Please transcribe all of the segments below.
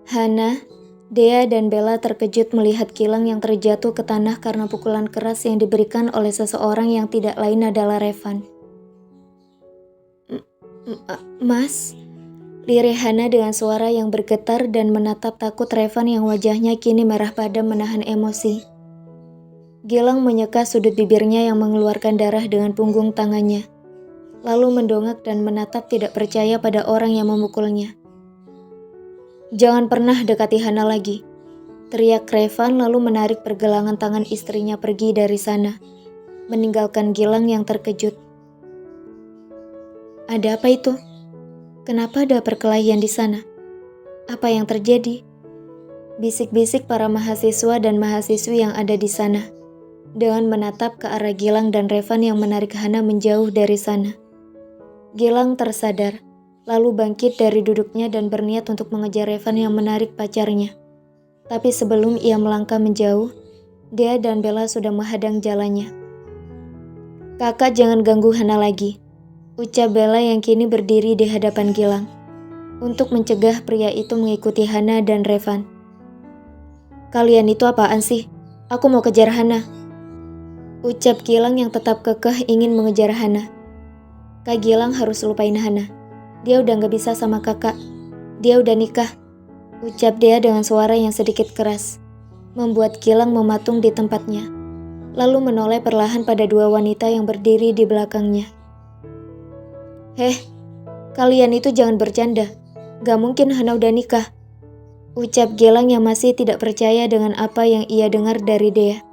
Hana, Dea dan Bella terkejut melihat Gilang yang terjatuh ke tanah karena pukulan keras yang diberikan oleh seseorang yang tidak lain adalah Revan. Mas? Lirih Hana dengan suara yang bergetar dan menatap takut Revan yang wajahnya kini merah padam menahan emosi. Gilang menyeka sudut bibirnya yang mengeluarkan darah dengan punggung tangannya, lalu mendongak dan menatap tidak percaya pada orang yang memukulnya. "Jangan pernah dekati Hana lagi," teriak Revan lalu menarik pergelangan tangan istrinya pergi dari sana, meninggalkan Gilang yang terkejut. "Ada apa itu? Kenapa ada perkelahian di sana? Apa yang terjadi?" Bisik-bisik para mahasiswa dan mahasiswi yang ada di sana, dengan menatap ke arah Gilang dan Revan yang menarik Hana menjauh dari sana. Gilang tersadar, lalu bangkit dari duduknya dan berniat untuk mengejar Revan yang menarik pacarnya. Tapi sebelum ia melangkah menjauh, Dea dan Bella sudah menghadang jalannya. "Kakak jangan ganggu Hana lagi," ucap Bella yang kini berdiri di hadapan Gilang, untuk mencegah pria itu mengikuti Hana dan Revan. "Kalian itu apaan sih? Aku mau kejar Hana," ucap Gilang yang tetap kekeh ingin mengejar Hana. "Kak Gilang harus lupain Hana. Dia udah gak bisa sama kakak. Dia udah nikah," ucap Dea dengan suara yang sedikit keras, membuat Gilang mematung di tempatnya, lalu menoleh perlahan pada dua wanita yang berdiri di belakangnya. Kalian itu jangan bercanda. Gak mungkin Hana udah nikah," ucap Gilang yang masih tidak percaya dengan apa yang ia dengar dari Dea.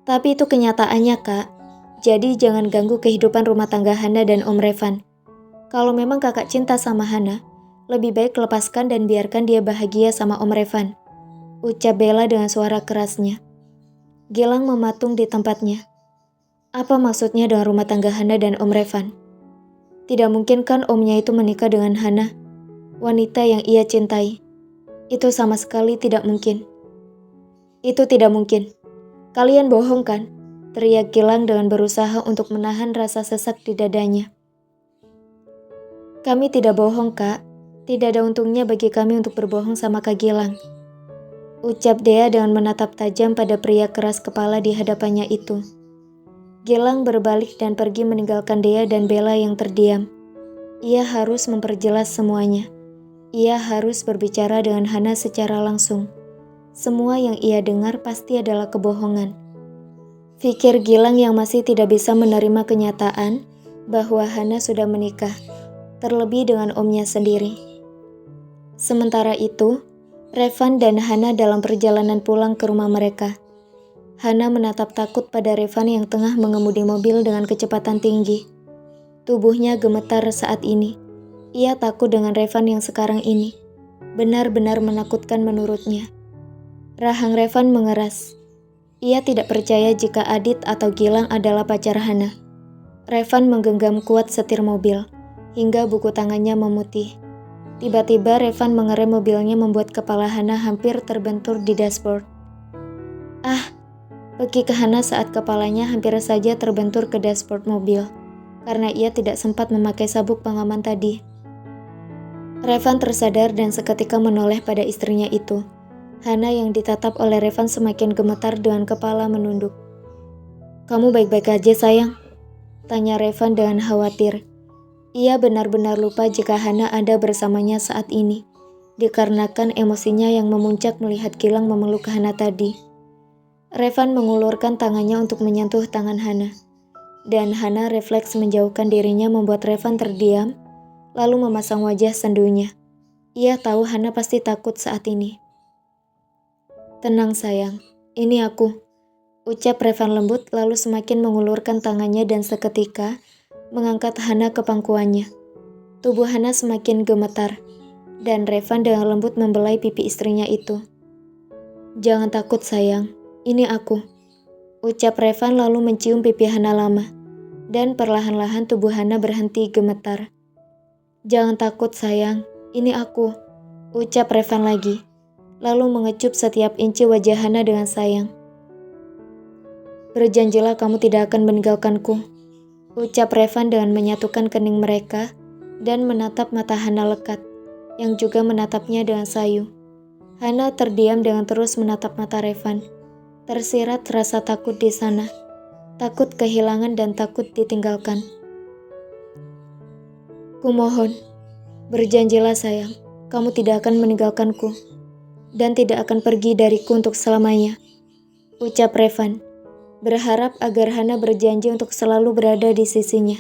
"Tapi itu kenyataannya, Kak. Jadi jangan ganggu kehidupan rumah tangga Hana dan Om Revan. Kalau memang kakak cinta sama Hana, lebih baik lepaskan dan biarkan dia bahagia sama Om Revan," ucap Bella dengan suara kerasnya. Gilang mematung di tempatnya. Apa maksudnya dengan rumah tangga Hana dan Om Revan? Tidak mungkin kan omnya itu menikah dengan Hana, wanita yang ia cintai. Itu sama sekali tidak mungkin. "Itu tidak mungkin. Kalian bohong kan?" teriak Gilang dengan berusaha untuk menahan rasa sesak di dadanya. "Kami tidak bohong, Kak. Tidak ada untungnya bagi kami untuk berbohong sama Kak Gilang," ucap Dea dengan menatap tajam pada pria keras kepala di hadapannya itu. Gilang berbalik dan pergi meninggalkan Dea dan Bella yang terdiam. Ia harus memperjelas semuanya. Ia harus berbicara dengan Hana secara langsung. Semua yang ia dengar pasti adalah kebohongan. Pikir Gilang yang masih tidak bisa menerima kenyataan bahwa Hana sudah menikah, terlebih dengan omnya sendiri. Sementara itu, Revan dan Hana dalam perjalanan pulang ke rumah mereka. Hana menatap takut pada Revan yang tengah mengemudi mobil dengan kecepatan tinggi. Tubuhnya gemetar saat ini. Ia takut dengan Revan yang sekarang ini. Benar-benar menakutkan menurutnya. Rahang Revan mengeras. Ia tidak percaya jika Adit atau Gilang adalah pacar Hana. Revan menggenggam kuat setir mobil, hingga buku tangannya memutih. Tiba-tiba Revan mengerem mobilnya membuat kepala Hana hampir terbentur di dashboard. Pergi ke Hana saat kepalanya hampir saja terbentur ke dashboard mobil, karena ia tidak sempat memakai sabuk pengaman tadi. Revan tersadar dan seketika menoleh pada istrinya itu. Hana yang ditatap oleh Revan semakin gemetar dengan kepala menunduk. "Kamu baik-baik aja, sayang?" tanya Revan dengan khawatir. Ia benar-benar lupa jika Hana ada bersamanya saat ini, dikarenakan emosinya yang memuncak melihat Gilang memeluk Hana tadi. Revan mengulurkan tangannya untuk menyentuh tangan Hana, dan Hana refleks menjauhkan dirinya membuat Revan terdiam, lalu memasang wajah sendunya. Ia tahu Hana pasti takut saat ini. "Tenang sayang, ini aku," ucap Revan lembut lalu semakin mengulurkan tangannya dan seketika mengangkat Hana ke pangkuannya. Tubuh Hana semakin gemetar, dan Revan dengan lembut membelai pipi istrinya itu. "Jangan takut sayang, ini aku," ucap Revan lalu mencium pipi Hana lama, dan perlahan-lahan tubuh Hana berhenti gemetar. "Jangan takut sayang, ini aku," ucap Revan lagi, lalu mengecup setiap inci wajah Hana dengan sayang. "Berjanjilah kamu tidak akan meninggalkanku," ucap Revan dengan menyatukan kening mereka dan menatap mata Hana lekat, yang juga menatapnya dengan sayu. Hana terdiam dengan terus menatap mata Revan. Tersirat rasa takut di sana. Takut kehilangan dan takut ditinggalkan. Kumohon, berjanjilah sayang, kamu tidak akan meninggalkanku. Dan tidak akan pergi dariku untuk selamanya. Ucap Revan, berharap agar Hana berjanji untuk selalu berada di sisinya.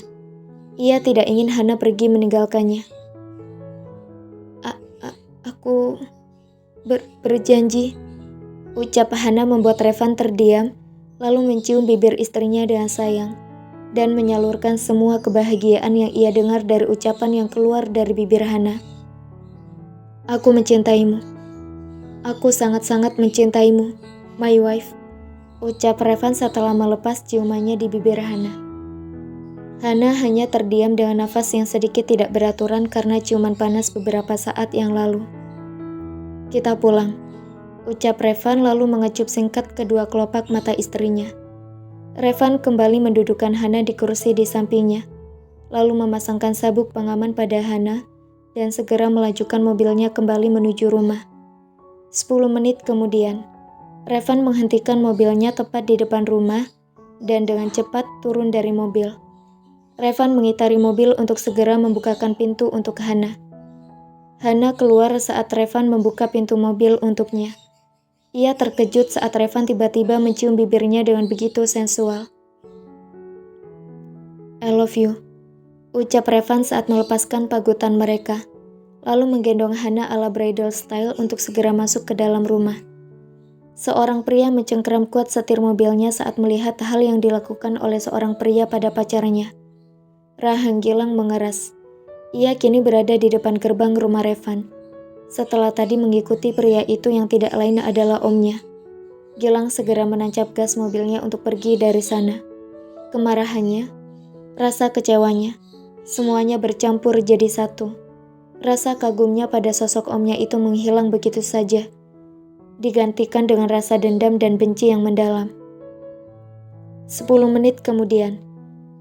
Ia tidak ingin Hana pergi meninggalkannya. Aku berjanji, ucap Hana membuat Revan terdiam, lalu mencium bibir istrinya dengan sayang, dan menyalurkan semua kebahagiaan yang ia dengar dari ucapan yang keluar dari bibir Hana. Aku mencintaimu. Aku sangat-sangat mencintaimu, my wife, ucap Revan setelah melepas ciumannya di bibir Hana. Hana hanya terdiam dengan nafas yang sedikit tidak beraturan karena ciuman panas beberapa saat yang lalu. Kita pulang, ucap Revan lalu mengecup singkat kedua kelopak mata istrinya. Revan kembali mendudukkan Hana di kursi di sampingnya, lalu memasangkan sabuk pengaman pada Hana dan segera melajukan mobilnya kembali menuju rumah. 10 menit kemudian, Revan menghentikan mobilnya tepat di depan rumah dan dengan cepat turun dari mobil. Revan mengitari mobil untuk segera membukakan pintu untuk Hana. Hana keluar saat Revan membuka pintu mobil untuknya. Ia terkejut saat Revan tiba-tiba mencium bibirnya dengan begitu sensual. I love you, ucap Revan saat melepaskan pagutan mereka, lalu menggendong Hana ala bridal style untuk segera masuk ke dalam rumah. Seorang pria mencengkeram kuat setir mobilnya saat melihat hal yang dilakukan oleh seorang pria pada pacarnya. Rahang Gilang mengeras. Ia kini berada di depan gerbang rumah Revan. Setelah tadi mengikuti pria itu yang tidak lain adalah omnya. Gilang segera menancap gas mobilnya untuk pergi dari sana. Kemarahannya, rasa kecewanya, semuanya bercampur jadi satu. Rasa kagumnya pada sosok omnya itu menghilang begitu saja, digantikan dengan rasa dendam dan benci yang mendalam. 10 menit kemudian,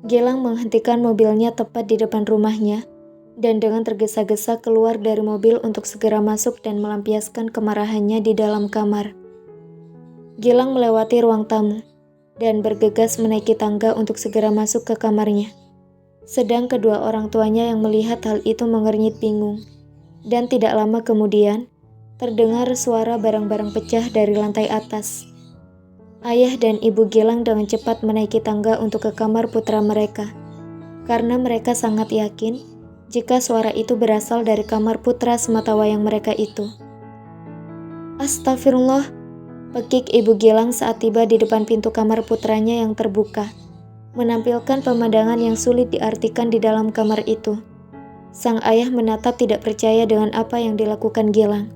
Gilang menghentikan mobilnya tepat di depan rumahnya, dan dengan tergesa-gesa keluar dari mobil untuk segera masuk dan melampiaskan kemarahannya di dalam kamar. Gilang melewati ruang tamu dan bergegas menaiki tangga untuk segera masuk ke kamarnya. Sedang kedua orang tuanya yang melihat hal itu mengernyit bingung, dan tidak lama kemudian terdengar suara barang-barang pecah dari lantai atas. Ayah dan ibu Gilang dengan cepat menaiki tangga untuk ke kamar putra mereka, karena mereka sangat yakin jika suara itu berasal dari kamar putra sematawayang mereka itu. Astagfirullah, pekik ibu Gilang saat tiba di depan pintu kamar putranya yang terbuka, menampilkan pemandangan yang sulit diartikan di dalam kamar itu. Sang ayah menatap tidak percaya dengan apa yang dilakukan Gilang.